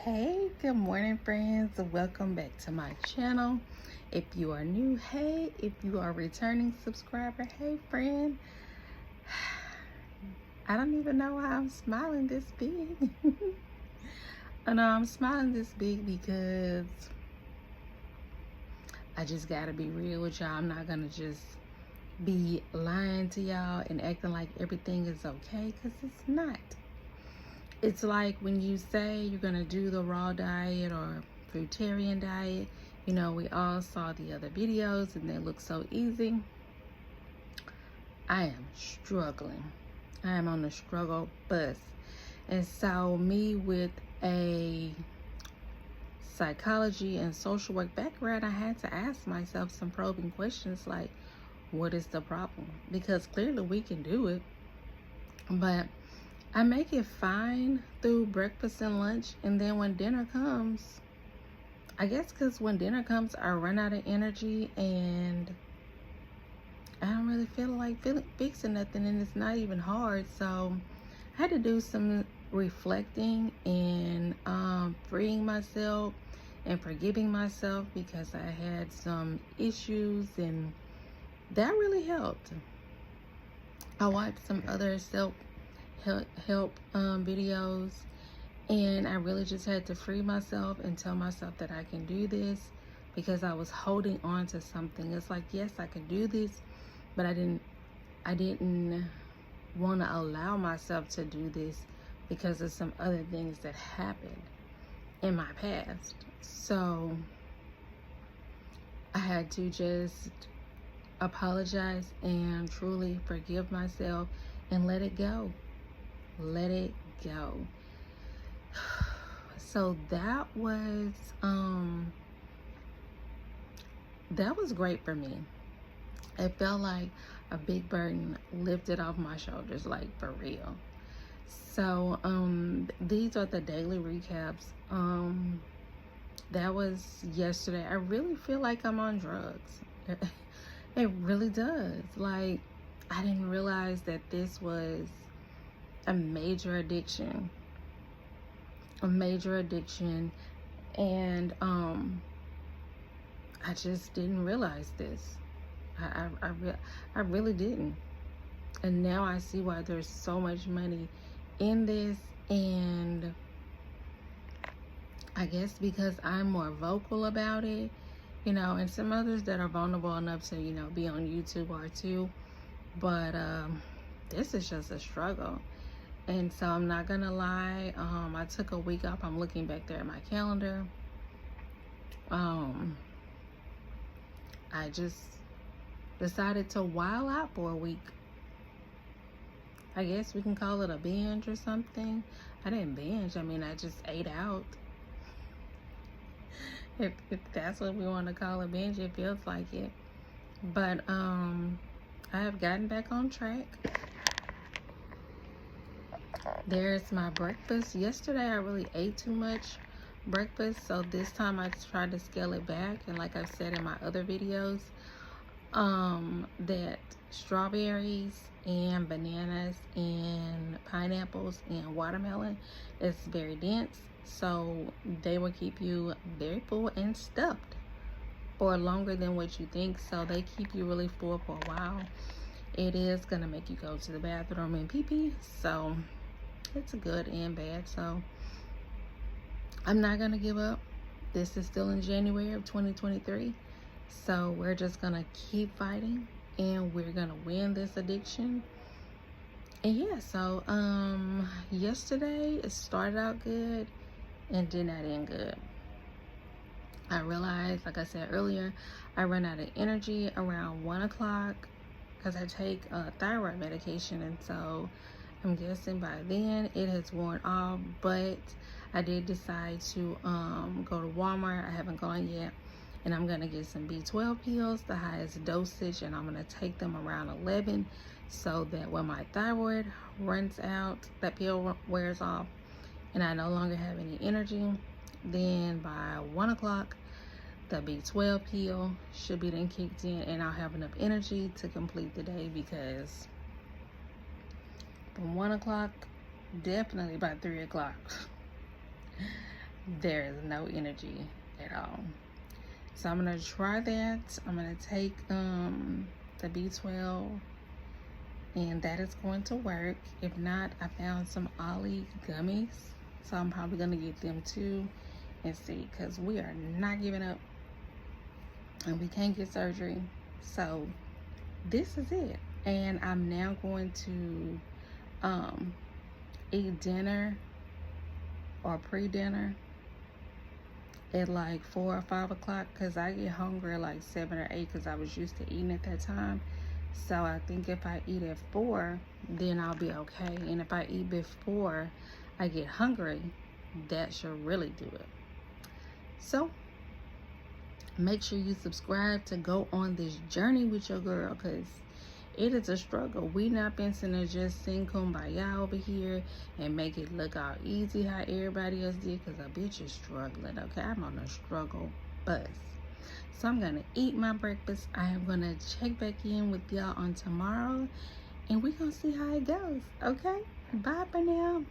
Hey, good morning, friends. Welcome back to my channel. If you are new, hey. If you are a returning subscriber, hey, friend. I don't even know why I'm smiling this big. I know I'm smiling this big because I just gotta be real with y'all. I'm not gonna just be lying to y'all and acting like everything is okay, because it's not. It's like when you say you're gonna do the raw diet or fruitarian diet. You know, we all saw the other videos and they look so easy. I am struggling. I am on the struggle bus. And so me with a psychology and social work background, I had to ask myself some probing questions like, what is the problem? Because clearly we can do it, but I make it fine through breakfast and lunch, and then when dinner comes, I guess because when dinner comes, I run out of energy and I don't really feel like fixing nothing, and it's not even hard. So I had to do some reflecting and freeing myself and forgiving myself because I had some issues, and that really helped. I watched some other self-help videos, and I really just had to free myself and tell myself that I can do this, because I was holding on to something. It's like, yes, I can do this, but I didn't want to allow myself to do this because of some other things that happened in my past. So I had to just apologize and truly forgive myself and let it go. Let it go. So that was great for me. It felt like a big burden lifted off my shoulders, like for real. So these are the daily recaps. That was yesterday. I really feel like I'm on drugs. It really does. Like, I didn't realize that this was a major addiction. And I just didn't realize this. I really didn't. And now I see why there's so much money in this. And I guess because I'm more vocal about it, you know, and some others that are vulnerable enough to, you know, be on YouTube are too. But this is just a struggle. And so I'm not gonna lie, I took a week off. I'm looking back there at my calendar. I just decided to wild out for a week. I guess we can call it a binge or something. I didn't binge. I mean, I just ate out. If that's what we want to call a binge, it feels like it. But I have gotten back on track. There's my breakfast. Yesterday I really ate too much breakfast, so this time I tried to scale it back. And like I've said in my other videos, that strawberries and bananas and pineapples and watermelon is very dense, so they will keep you very full and stuffed for longer than what you think. So they keep you really full for a while. It is gonna make you go to the bathroom and pee pee, so it's good and bad. So I'm not gonna give up. This is still in January of 2023, so we're just gonna keep fighting, and we're gonna win this addiction. And yeah, so yesterday it started out good and did not end good. I realized, like I said earlier, I run out of energy around 1 o'clock because I take thyroid medication, and so I'm guessing by then it has worn off. But I did decide to go to Walmart. I haven't gone yet, and I'm gonna get some B12 pills, the highest dosage, and I'm gonna take them around 11, so that when my thyroid runs out, that pill wears off and I no longer have any energy, then by 1 o'clock the B12 pill should be then kicked in, and I'll have enough energy to complete the day. Because from 1 o'clock, definitely by 3 o'clock, there is no energy at all. So I'm gonna try that. I'm gonna take the B12, and that is going to work. If not, I found some Ollie gummies, so I'm probably gonna get them too and see, because we are not giving up and we can't get surgery. So this is it. And I'm now going to eat dinner or pre-dinner at like 4 or 5 o'clock, because I get hungry at like 7 or 8 because I was used to eating at that time. So I think if I eat at 4, then I'll be okay. And if I eat before I get hungry, that should really do it. So make sure you subscribe to go on this journey with your girl, because it is a struggle. We not finna just sing kumbaya over here and make it look all easy how everybody else did, because a bitch is struggling, okay? I'm on a struggle bus. So I'm gonna eat my breakfast. I am gonna check back in with y'all on tomorrow, and we gonna see how it goes, okay? Bye for now.